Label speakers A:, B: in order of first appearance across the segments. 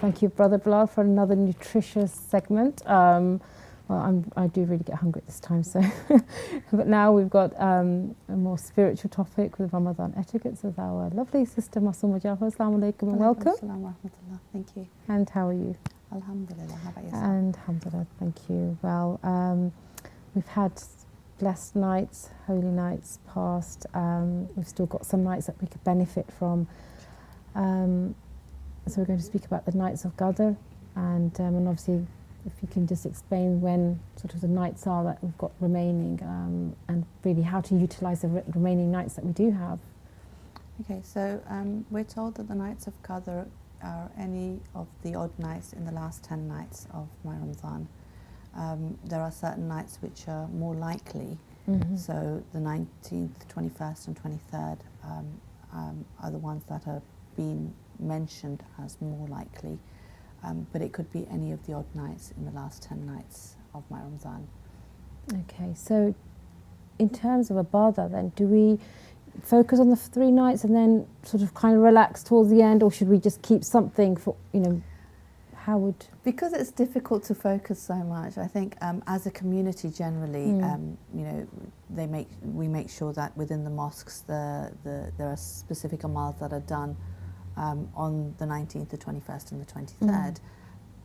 A: thank you, Brother Bilal, for another nutritious segment. Well, I do really get hungry at this time, so. But now we've got a more spiritual topic with Ramadan etiquette with our lovely sister, Zahra. Assalamu alaikum and welcome.
B: Assalamu rahmatullah. Thank you.
A: And how are you?
B: Alhamdulillah. How about yourself?
A: And alhamdulillah, thank you. Well, we've had blessed nights, holy nights past. We've still got some nights that we could benefit from. So we're going to speak about the nights of Gadr, and obviously, if you can just explain when sort of the nights are that we've got remaining, and really how to utilise the remaining nights that we do have.
B: Okay, so we're told that the nights of Gadr are any of the odd nights in the last 10 nights of my Ramadan. There are certain nights which are more likely, so the 19th, 21st and 23rd are the ones that are being mentioned as more likely. But it could be any of the odd nights in the last 10 nights of my Ramadan.
A: Okay, so in terms of Ibadah then, do we focus on the 3 nights and then sort of kind of relax towards the end, or should we just keep something for, how would...
B: Because it's difficult to focus so much, I think as a community generally, we make sure that within the mosques there are specific amals that are done on the 19th, the 21st and the 23rd.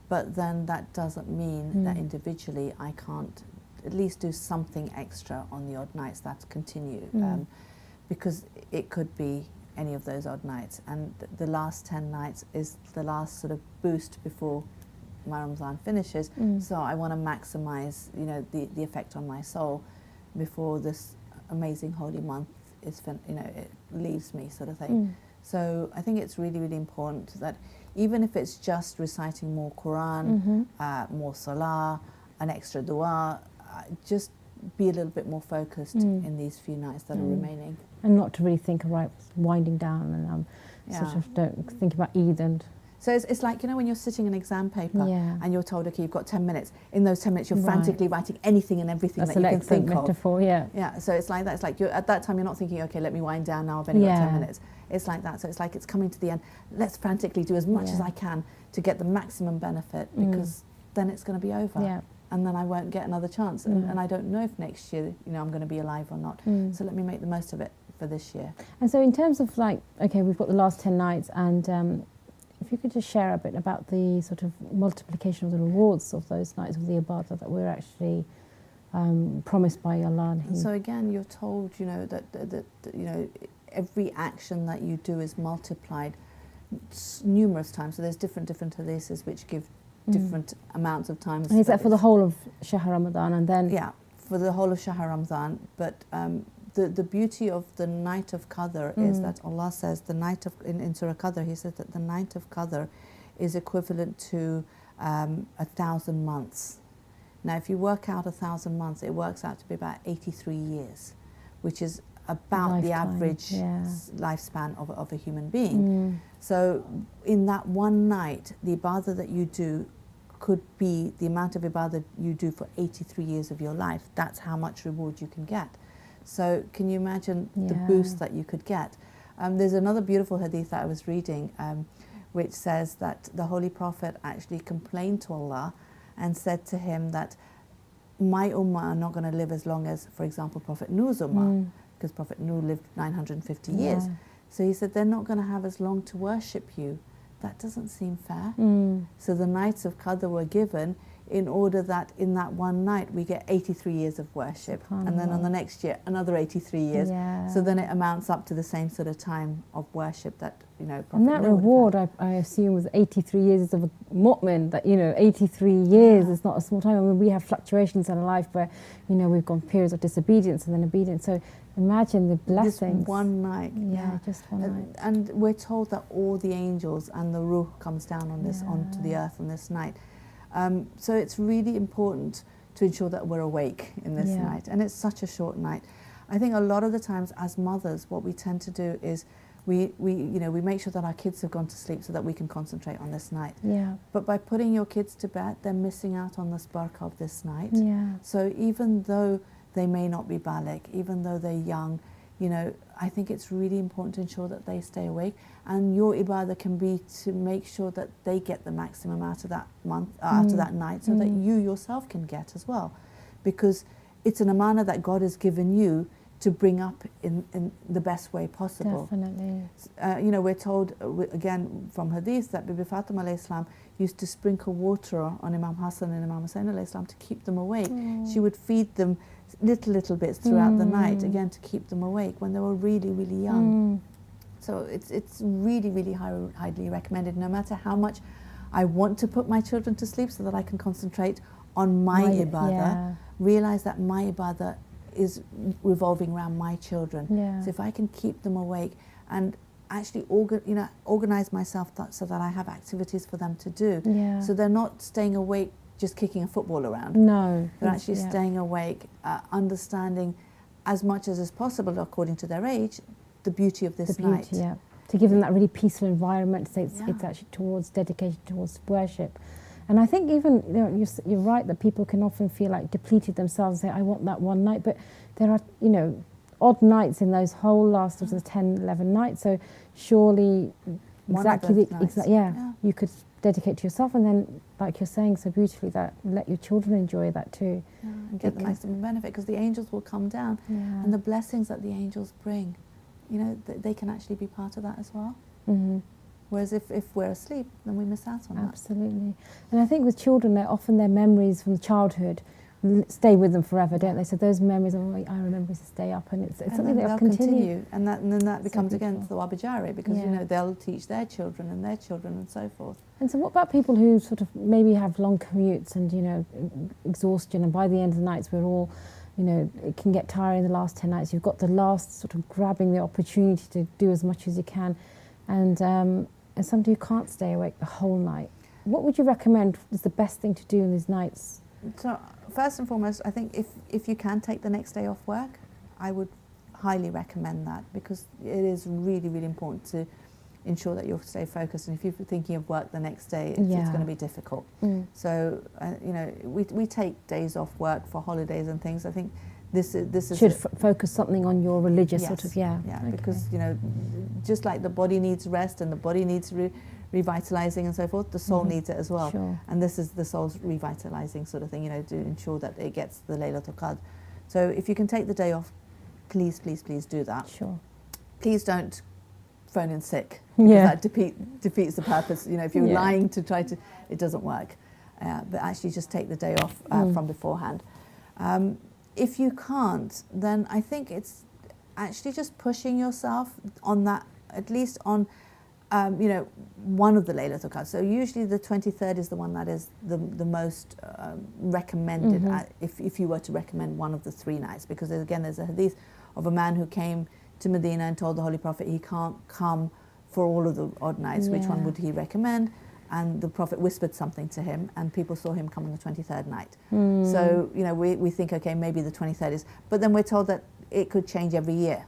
B: But then that doesn't mean that individually I can't at least do something extra on the odd nights that continue, because it could be any of those odd nights, and the last 10 nights is the last sort of boost before my Ramadan finishes. So I want to maximize the effect on my soul before this amazing holy month is it leaves me, sort of thing. So I think it's really, really important that even if it's just reciting more Quran, more Salah, an extra dua, just be a little bit more focused in these few nights that are remaining.
A: And not to really think about winding down and sort of don't think about Eid and...
B: So it's like, when you're sitting an exam paper and you're told, okay, you've got 10 minutes. In those 10 minutes, you're frantically writing anything and everything that you can think of.
A: Metaphor,
B: Yeah, so it's like that. It's like at that time, you're not thinking, okay, let me wind down now, I've only got 10 minutes. It's like that. So it's like it's coming to the end. Let's frantically do as much as I can to get the maximum benefit, because then it's going to be over.
A: Yeah.
B: And then I won't get another chance. And I don't know if next year, I'm going to be alive or not. So let me make the most of it for this year.
A: And so in terms of okay, we've got the last 10 nights, and if you could just share a bit about the sort of multiplication of the rewards of those nights of the Ibadah that we're actually promised by Allah.
B: So again, you're told, that every action that you do is multiplied numerous times. So there's different hadiths which give different amounts of times.
A: And is that for the whole of Shahr Ramadan and then?
B: Yeah, for the whole of Shahr Ramadan. But the beauty of the night of Gadr is that Allah says the night of, in Surah Gadr, He says that the night of Gadr is equivalent to 1,000 months. Now, if you work out 1,000 months, it works out to be about 83 years, which is about the average lifespan of a human being. So in that one night, the ibadah that you do could be the amount of ibadah you do for 83 years of your life. That's how much reward you can get. So can you imagine the boost that you could get? There's another beautiful hadith that I was reading, which says that the Holy Prophet actually complained to Allah and said to him that my ummah are not going to live as long as, for example, Prophet Nuh's ummah, because Prophet Nuh lived 950 years. So he said, they're not going to have as long to worship you. That doesn't seem fair. So the nights of Gadr were given in order that in that one night we get 83 years of worship, and then on the next year another 83 years. So then it amounts up to the same sort of time of worship that Prophet
A: and that
B: Nuh
A: reward I assume was 83 years of a mu'min, that 83 years is not a small time. I mean, we have fluctuations in our life where we've gone periods of disobedience and then obedience. So imagine the blessings.
B: Just one night.
A: Just one night.
B: And we're told that all the angels and the ruh comes down on this onto the earth on this night. So it's really important to ensure that we're awake in this night, and it's such a short night. I think a lot of the times as mothers, what we tend to do is we make sure that our kids have gone to sleep so that we can concentrate on this night. But by putting your kids to bed, they're missing out on the barakah of this night. So even though they may not be baligh, even though they're young, I think it's really important to ensure that they stay awake, and your ibadah can be to make sure that they get the maximum out of that month, out of that night, so that you yourself can get as well, because it's an amana that God has given you to bring up in the best way possible.
A: Definitely.
B: We're told again from hadith that Bibi Fatima alayhi salam used to sprinkle water on Imam Hassan and Imam Hussein alayhi salam to keep them awake. She would feed them little bits throughout the night, again to keep them awake when they were really, really young. So it's really, really highly recommended, no matter how much I want to put my children to sleep so that I can concentrate on my ibadah, realize that my ibadah is revolving around my children. So if I can keep them awake and actually organize myself so that I have activities for them to do, so they're not staying awake just kicking a football around.
A: No.
B: They're actually staying awake, understanding as much as is possible according to their age the beauty of this night.
A: To give them that really peaceful environment, so it's actually dedicated towards worship. And I think even, you're right that people can often feel like depleted themselves and say, I want that one night, but there are, odd nights in those whole last of the 10, 11 nights, so surely you could dedicate to yourself, and then, like you're saying so beautifully, that let your children enjoy that too.
B: And get the maximum benefit, because the angels will come down, and the blessings that the angels bring, they can actually be part of that as well. Whereas if we're asleep, then we miss out on that.
A: Absolutely. And I think with children, often their memories from childhood stay with them forever, don't they? So those memories of, I remember to stay up, and it's something they'll continue.
B: And then that becomes again the wabajari, because they'll teach their children and so forth.
A: And so what about people who sort of maybe have long commutes and exhaustion, and by the end of the nights we're all, it can get tiring the last 10 nights. You've got the last sort of grabbing the opportunity to do as much as you can, and somebody who can't stay awake the whole night. What would you recommend is the best thing to do in these nights?
B: So first and foremost, I think if you can take the next day off work, I would highly recommend that, because it is really, really important to ensure that you'll stay focused. And if you're thinking of work the next day, it's going to be difficult. So we take days off work for holidays and things. I think this is
A: should focus something on your religious sort of
B: because just like the body needs rest and the body needs revitalizing and so forth, the soul needs it as well. And this is the soul's revitalizing sort of thing, to ensure that it gets the Laylatul Qadr. So if you can take the day off, please do that. Please don't phone in sick, because that defeats the purpose. If you're lying to try to, it doesn't work. But actually just take the day off from beforehand. If you can't, then I think it's actually just pushing yourself on that, at least on one of the Laylatul Qadr. So usually the 23rd is the one that is the most recommended, if you were to recommend one of the 3 nights, because again there's a hadith of a man who came to Medina and told the Holy Prophet he can't come for all of the odd nights, which one would he recommend? And the Prophet whispered something to him, and people saw him come on the 23rd night. So we think, okay, maybe the 23rd is, but then we're told that it could change every year.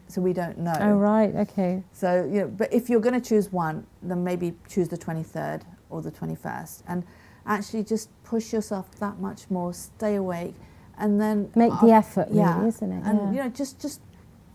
B: So we don't know.
A: Oh, right, okay.
B: So, but if you're going to choose one, then maybe choose the 23rd or the 21st. And actually just push yourself that much more, stay awake, and then...
A: Make the effort, really, isn't it?
B: And, just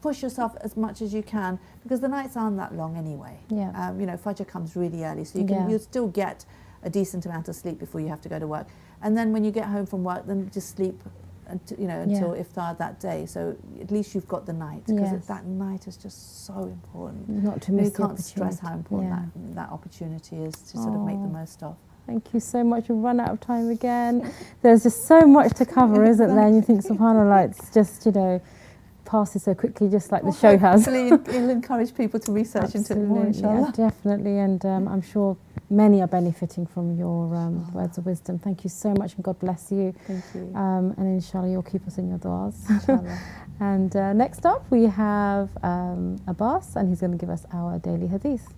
B: push yourself as much as you can, because the nights aren't that long anyway. Fajr comes really early, so you'll still get a decent amount of sleep before you have to go to work. And then when you get home from work, then just sleep until iftar that day, so at least you've got the night, because that night is just so important.
A: Not to miss
B: you can't stress how important that opportunity is to sort of make the most of.
A: Thank you so much. We've run out of time again. There's just so much to cover, isn't there? And you think, subhanAllah, it's just, passes so quickly, just like the show has.
B: Hopefully it'll encourage people to research into it more, inshallah.
A: Yeah, definitely, and I'm sure many are benefiting from your words of wisdom. Thank you so much, and God bless you.
B: Thank you.
A: And inshallah you'll keep us in your du'as. And next up we have Abbas, and he's going to give us our daily hadith.